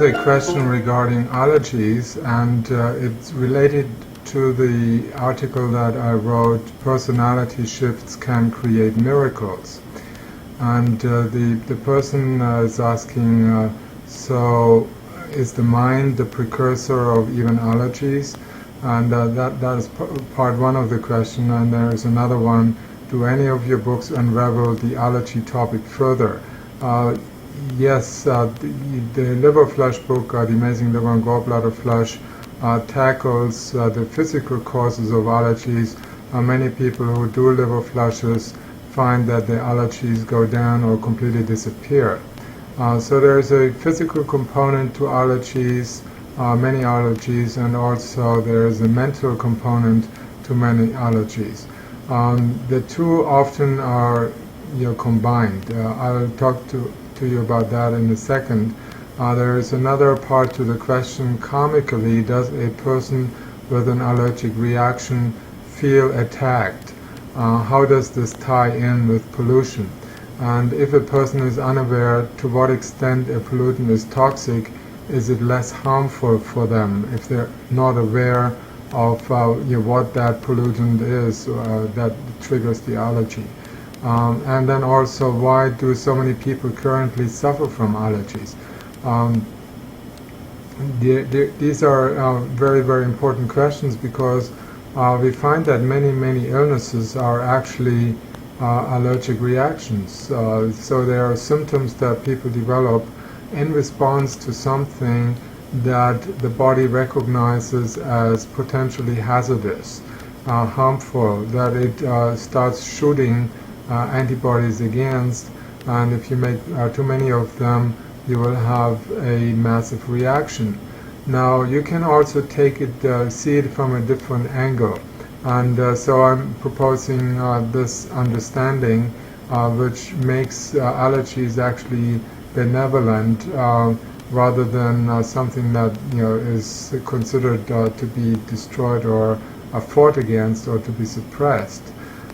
is a question regarding allergies, and it's related to the article that I wrote, Personality Shifts Can Create Miracles. And the person is asking, so is the mind the precursor of even allergies? And that is part one of the question. And there is another one, do any of your books unravel the allergy topic further? Yes, the liver flush book, The Amazing Liver and Gallbladder Flush, tackles the physical causes of allergies. Many people who do liver flushes find that their allergies go down or completely disappear. So there is a physical component to allergies, many allergies, and also there is a mental component to many allergies. The two often are combined. I'll talk to you about that in a second. There is another part to the question, karmically, does a person with an allergic reaction feel attacked? How does this tie in with pollution? And if a person is unaware to what extent a pollutant is toxic, is it less harmful for them if they're not aware of what that pollutant is that triggers the allergy? And then also, why do so many people currently suffer from allergies? These are very, very important questions, because we find that many illnesses are actually allergic reactions. So there are symptoms that people develop in response to something that the body recognizes as potentially hazardous, harmful, that it starts shooting antibodies against, and if you make too many of them, you will have a massive reaction. Now, you can also take it, see it from a different angle, and so I'm proposing this understanding, which makes allergies actually benevolent, rather than something that is considered to be destroyed or fought against or to be suppressed.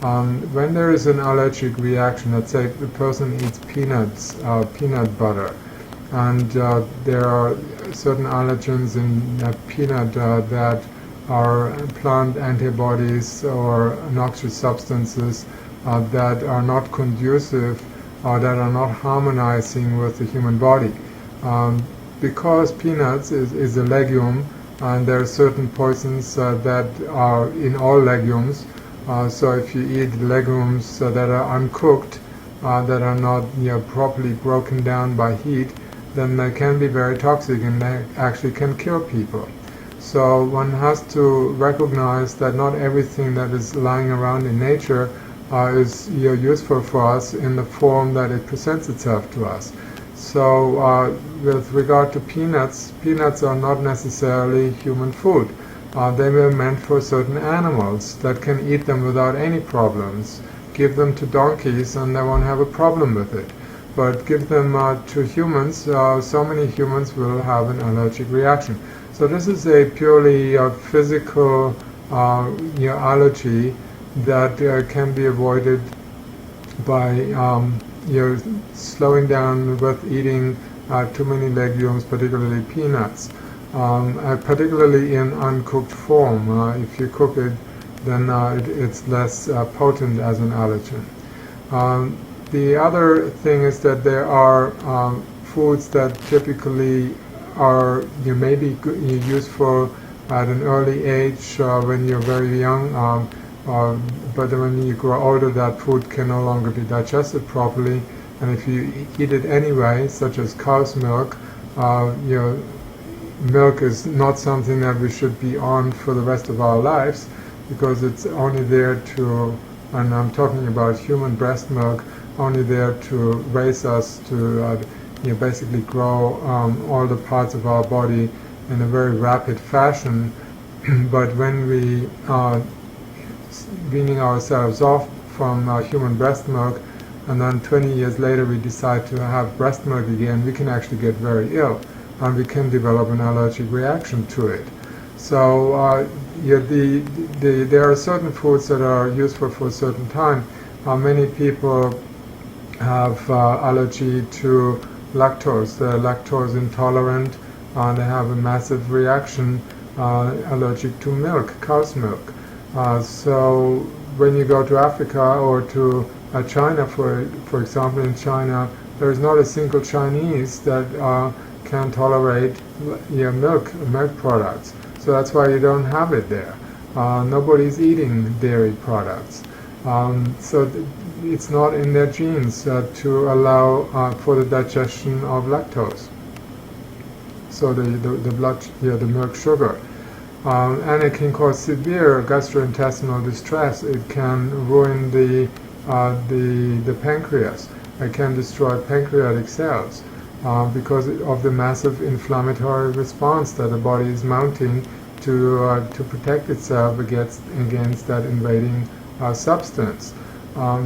When there is an allergic reaction, let's say the person eats peanuts, peanut butter, and there are certain allergens in peanut that are plant antibodies or noxious substances that are not conducive or that are not harmonizing with the human body. Because peanuts is a legume, and there are certain poisons that are in all legumes. So if you eat legumes that are uncooked, that are not properly broken down by heat, then they can be very toxic and they actually can kill people. So one has to recognize that not everything that is lying around in nature is useful for us in the form that it presents itself to us. So with regard to peanuts, peanuts are not necessarily human food. They were meant for certain animals that can eat them without any problems. Give them to donkeys and they won't have a problem with it. But give them to humans, so many humans will have an allergic reaction. So this is a purely physical allergy that can be avoided by slowing down with eating too many legumes, particularly peanuts. Particularly in uncooked form. If you cook it, then it's less potent as an allergen. The other thing is that there are foods that typically are maybe useful at an early age when you're very young, but when you grow older, that food can no longer be digested properly, and if you eat it anyway, such as cow's milk, milk is not something that we should be on for the rest of our lives, because it's only there to, and I'm talking about human breast milk, only there to raise us to basically grow all the parts of our body in a very rapid fashion. But when we are weaning ourselves off from human breast milk, and then 20 years later we decide to have breast milk again, we can actually get very ill, and we can develop an allergic reaction to it. So there are certain foods that are useful for a certain time. Many people have allergy to lactose. They're lactose intolerant, they have a massive reaction allergic to milk, cow's milk. So when you go to Africa or to China, for example, in China, there is not a single Chinese that can tolerate milk products. So that's why you don't have it there. Nobody's eating dairy products. So it's not in their genes to allow for the digestion of lactose. So the milk sugar. And it can cause severe gastrointestinal distress. It can ruin the pancreas. It can destroy pancreatic cells because of the massive inflammatory response that the body is mounting to protect itself against that invading substance.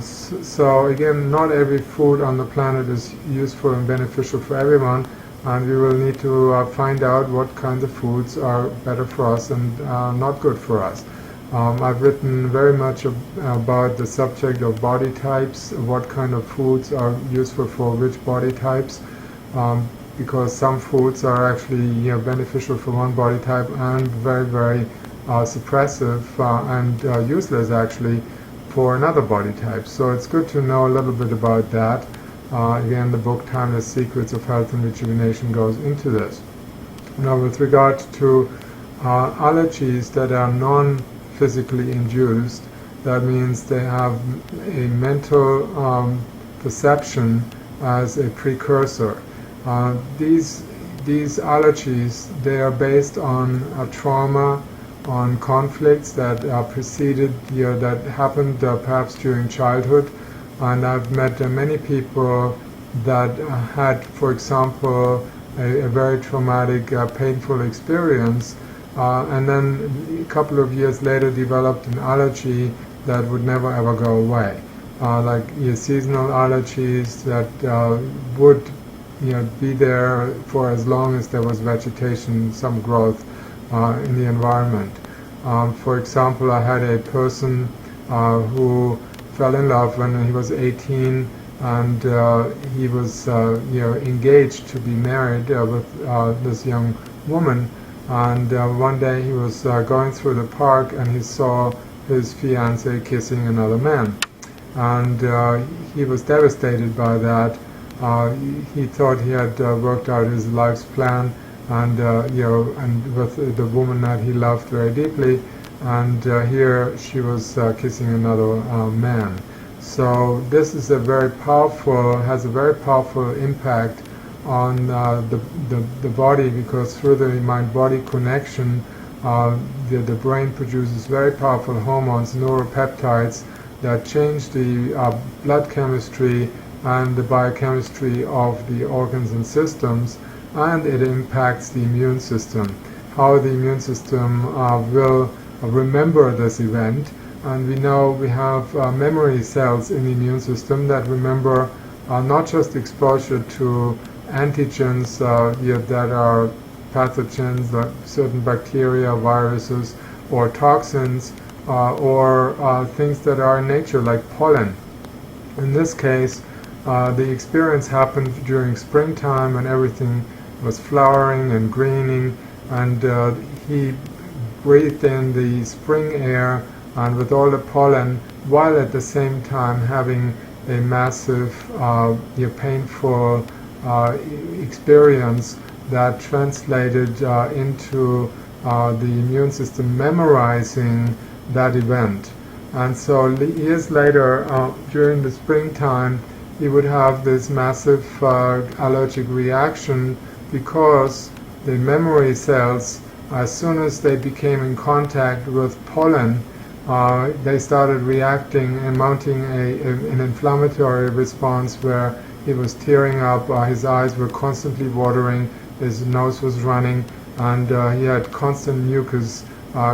So again, not every food on the planet is useful and beneficial for everyone, and we will need to find out what kinds of foods are better for us and not good for us. I've written very much about the subject of body types, what kind of foods are useful for which body types, because some foods are actually beneficial for one body type and very, very suppressive and useless actually for another body type. So it's good to know a little bit about that. Again, the book Timeless Secrets of Health and Rejuvenation goes into this. Now, with regard to allergies that are non-physically induced, that means they have a mental perception as a precursor. These allergies, they are based on trauma, on conflicts that preceded, that happened perhaps during childhood. And I've met many people that had, for example, a very traumatic, painful experience, and then a couple of years later developed an allergy that would never ever go away. Like seasonal allergies that would be there for as long as there was vegetation, some growth in the environment. For example, I had a person who fell in love when he was 18, and he was engaged to be married with this young woman. And one day he was going through the park and he saw his fiancée kissing another man, and he was devastated by that. He thought he had worked out his life's plan, and and with the woman that he loved very deeply, and here she was kissing another man. So this is has a very powerful impact on the body, because through the mind-body connection, the brain produces very powerful hormones, neuropeptides, that change the blood chemistry and the biochemistry of the organs and systems, and it impacts the immune system. How the immune system will remember this event, and we know we have memory cells in the immune system that remember not just exposure to antigens that are pathogens, like certain bacteria, viruses, or toxins, or things that are in nature, like pollen. In this case, the experience happened during springtime when everything was flowering and greening, and he breathed in the spring air and with all the pollen, while at the same time having a massive, painful experience that translated into the immune system memorizing that event. And so years later, during the springtime, he would have this massive allergic reaction, because the memory cells, as soon as they became in contact with pollen, they started reacting and mounting an inflammatory response where he was tearing up, his eyes were constantly watering, his nose was running, and he had constant mucus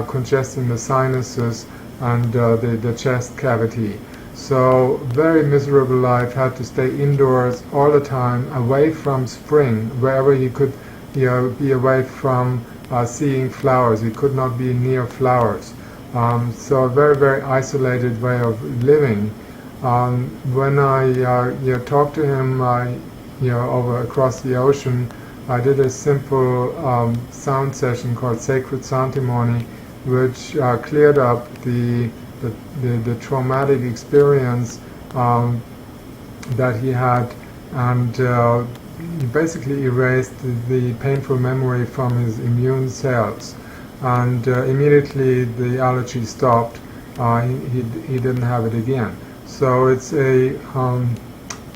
congesting the sinuses and the chest cavity. So very miserable life, had to stay indoors all the time, away from spring, wherever he could be away from seeing flowers. He could not be near flowers. So a very, very isolated way of living. When I talked to him over across the ocean, I did a simple sound session called Sacred Santimony, which cleared up the traumatic experience that he had, and he basically erased the painful memory from his immune cells, and immediately the allergy stopped. He didn't have it again. So it's it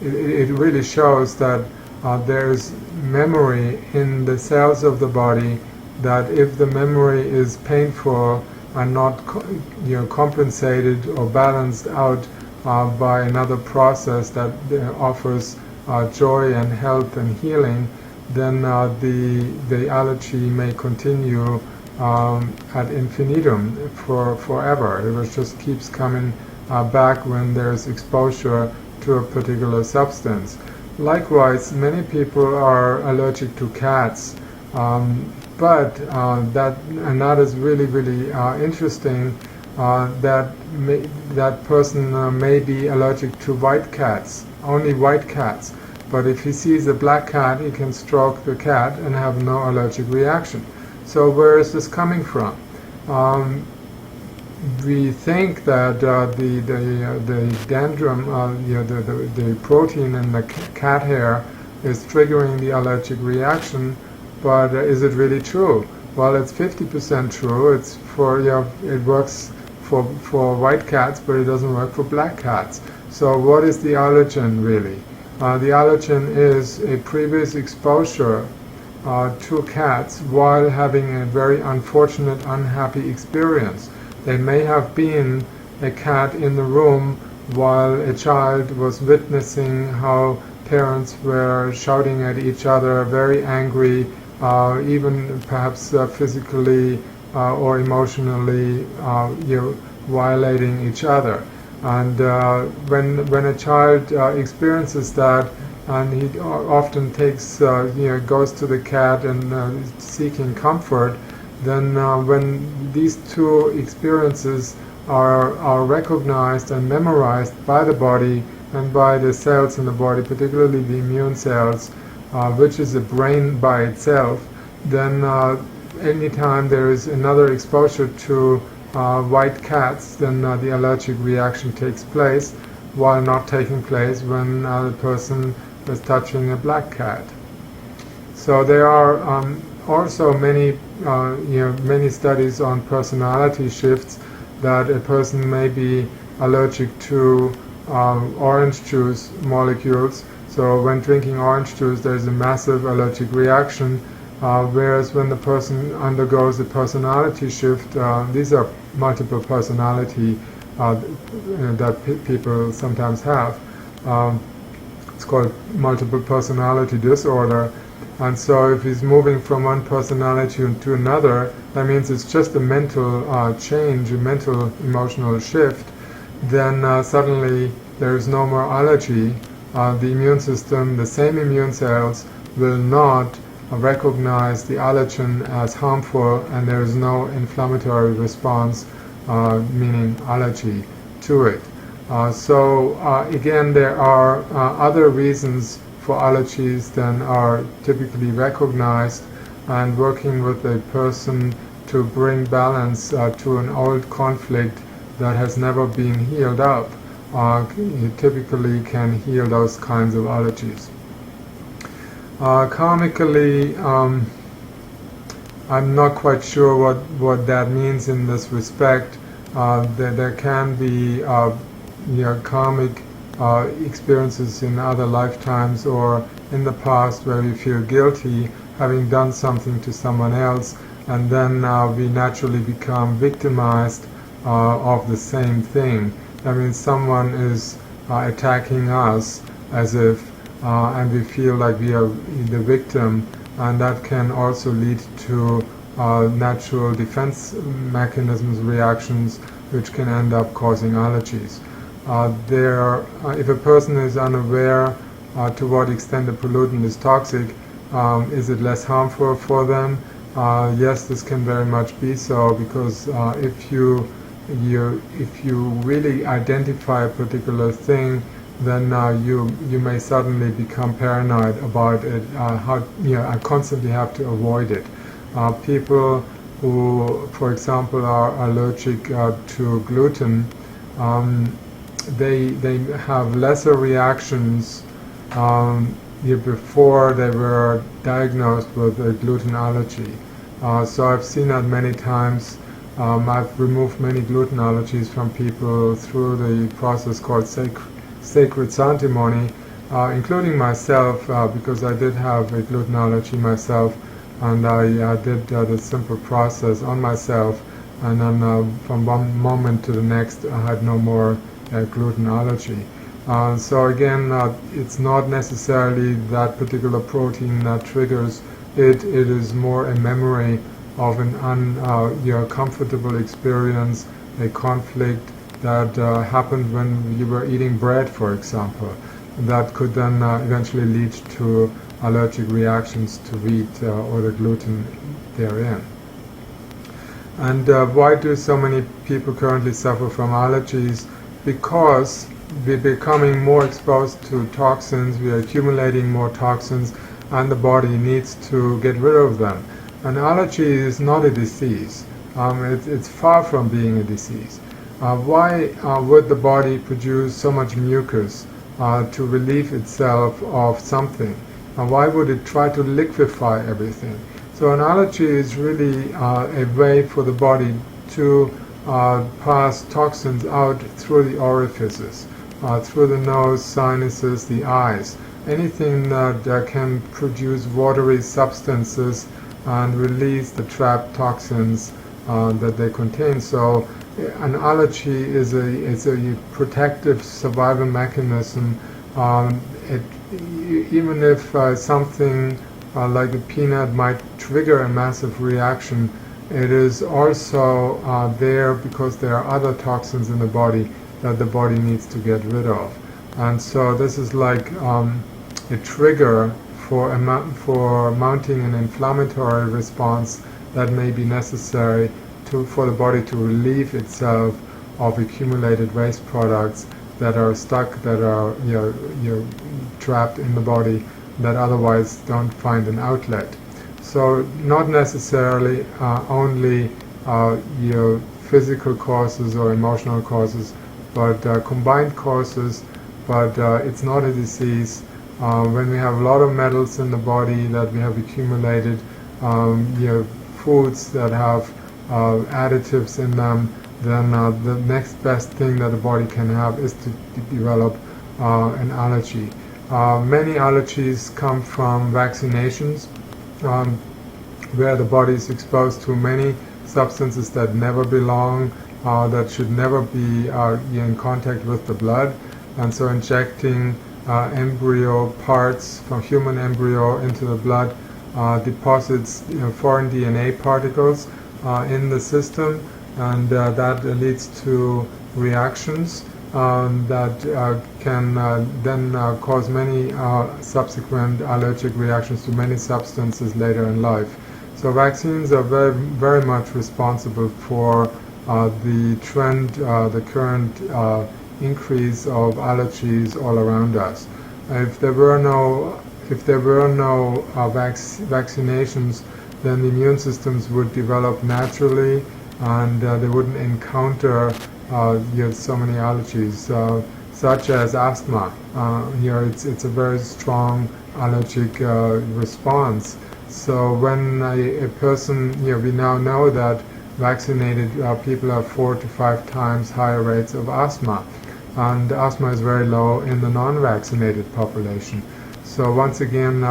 really shows that there's memory in the cells of the body, that if the memory is painful and not compensated or balanced out by another process that offers joy and health and healing, then the allergy may continue ad infinitum, forever. It just keeps coming back when there's exposure to a particular substance. Likewise, many people are allergic to cats, but that is really interesting. That person may be allergic to white cats, only white cats. But if he sees a black cat, he can stroke the cat and have no allergic reaction. So where is this coming from? We think that the dendrum, the protein in the cat hair, is triggering the allergic reaction. But is it really true? Well, it's 50% true. It's it works for white cats, but it doesn't work for black cats. So what is the allergen really? The allergen is a previous exposure to cats while having a very unfortunate, unhappy experience. There may have been a cat in the room while a child was witnessing how parents were shouting at each other, very angry, even perhaps physically or emotionally violating each other. And when a child experiences that, and he often takes goes to the cat and seeking comfort, then when these two experiences are recognized and memorized by the body and by the cells in the body, particularly the immune cells, which is the brain by itself, then anytime there is another exposure to white cats, then the allergic reaction takes place, while not taking place when the person is touching a black cat. So there are also many studies on personality shifts, that a person may be allergic to orange juice molecules. So when drinking orange juice, there's a massive allergic reaction, whereas when the person undergoes a personality shift, these are multiple personality that people sometimes have. It's called multiple personality disorder. And so if he's moving from one personality to another, that means it's just a mental change, a mental emotional shift, then suddenly there is no more allergy. The immune system, the same immune cells, will not recognize the allergen as harmful, and there is no inflammatory response, meaning allergy, to it. So again, there are other reasons for allergies than are typically recognized, and working with a person to bring balance to an old conflict that has never been healed up, you typically can heal those kinds of allergies. Karmically, I'm not quite sure what that means in this respect. There can be karmic experiences in other lifetimes or in the past where we feel guilty having done something to someone else, and then we naturally become victimized of the same thing. That means someone is attacking us as if, and we feel like we are the victim, and that can also lead to natural defense mechanisms, reactions, which can end up causing allergies. If a person is unaware to what extent a pollutant is toxic, is it less harmful for them? Yes, this can very much be so, because if you really identify a particular thing then you may suddenly become paranoid about it. I constantly have to avoid it. People who, for example, are allergic to gluten, they have lesser reactions before they were diagnosed with a gluten allergy. So I've seen that many times. I've removed many gluten allergies from people through the process called sacred sanctimony, including myself, because I did have a gluten allergy myself, and I did the simple process on myself, and then from one moment to the next I had no more gluten allergy. So again, it's not necessarily that particular protein that triggers it. It is more a memory of an uncomfortable experience, a conflict that happened when you were eating bread, for example. That could then eventually lead to allergic reactions to wheat or the gluten therein. And why do so many people currently suffer from allergies? Because we're becoming more exposed to toxins, we are accumulating more toxins, and the body needs to get rid of them. An allergy is not a disease. It's far from being a disease. Why would the body produce so much mucus to relieve itself of something? Why would it try to liquefy everything? So an allergy is really a way for the body to pass toxins out through the orifices, through the nose, sinuses, the eyes. Anything that can produce watery substances and release the trapped toxins that they contain. So an allergy is a protective survival mechanism. Even if something like a peanut might trigger a massive reaction, it is also there because there are other toxins in the body that the body needs to get rid of. And so this is like a trigger for mounting an inflammatory response that may be necessary for the body to relieve itself of accumulated waste products that are stuck, that are trapped in the body, that otherwise don't find an outlet. So not necessarily only physical causes or emotional causes, but combined causes. But it's not a disease. When we have a lot of metals in the body that we have accumulated, foods that have additives in them, then the next best thing that the body can have is to develop an allergy. Many allergies come from vaccinations, where the body is exposed to many substances that never belong, that should never be in contact with the blood. And so injecting embryo parts from human embryo into the blood deposits foreign DNA particles in the system, and that leads to reactions that can then cause many subsequent allergic reactions to many substances later in life. So vaccines are very, very much responsible for the trend, the current increase of allergies all around us. If there were no vaccinations, then the immune systems would develop naturally, and they wouldn't encounter so many allergies, such as asthma. It's a very strong allergic response. So when a person, we now know that vaccinated people have 4 to 5 times higher rates of asthma, and asthma is very low in the non-vaccinated population. So once again,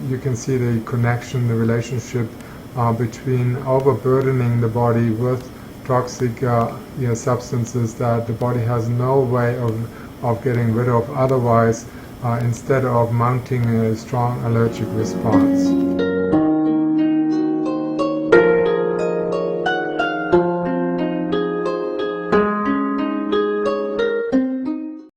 you can see the connection, the relationship between overburdening the body with toxic substances that the body has no way of getting rid of otherwise, instead of mounting a strong allergic response.